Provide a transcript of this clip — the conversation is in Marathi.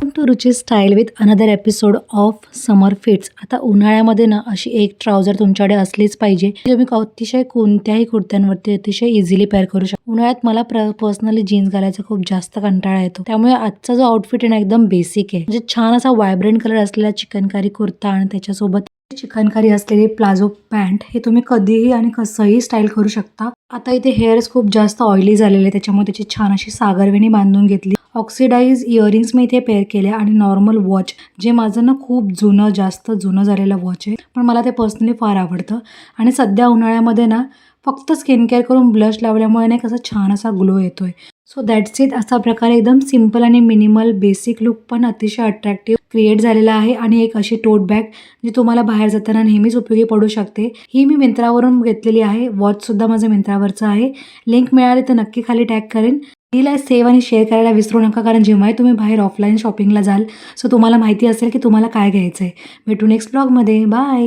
To Ruchi style with another episode of summer fits. आता उन्हाळ्यामध्ये ना अशी एक ट्राउझर तुमच्याकडे असलीच पाहिजे. तुम्ही अतिशय कोणत्याही कुर्त्यांवरती अतिशय इझिली पेअर करू शकता. उन्हाळ्यात मला पर्सनली जीन्स घालायचा खूप जास्त कंटाळा येतो. त्यामुळे आजचा जो आउटफिट आहे ना एकदम बेसिक आहे. म्हणजे छान असा व्हायब्रंट कलर असलेला चिकनकारी कुर्ता आणि त्याच्यासोबत चिकनकारी असलेली प्लाझो पॅन्ट हे तुम्ही कधीही आणि कसंही स्टाईल करू शकता. आता इथे हेअर्स खूप जास्त ऑइली झालेले, त्याच्यामुळे त्याची छान अशी सागरवेणी बांधून घेतली. ऑक्सिडाइज इयरिंग्स मी इथे पेअर केल्या आणि नॉर्मल वॉच, जे माझं ना खूप जास्त जुनं झालेलं वॉच आहे, पण मला ते पर्सनली फार आवडतं. आणि सध्या उन्हाळ्यामध्ये ना फक्त स्किन केअर करून ब्लश लावल्यामुळे नाही कसं छान असा ग्लो येतोय. So that's it. असा प्रकारे एकदम सिम्पल आणि मिनिमल बेसिक लुक पण अतिशय अट्रॅक्टिव्ह क्रिएट झालेला आहे. आणि एक अशी टोट बॅग जी तुम्हाला बाहेर जाताना नेहमीच उपयोगी पडू शकते. ही मी मिंत्रावरून घेतलेली आहे. वॉचसुद्धा माझं मिंत्रावरचं आहे. लिंक मिळाली तर नक्की खाली टॅग करेन. रील सेव्ह आणि शेअर करायला विसरू नका, कारण जेव्हाही तुम्ही बाहेर ऑफलाईन शॉपिंगला जाल सो तुम्हाला माहिती असेल की तुम्हाला काय घ्यायचं आहे. भेटू नेक्स्ट ब्लॉगमध्ये. बाय.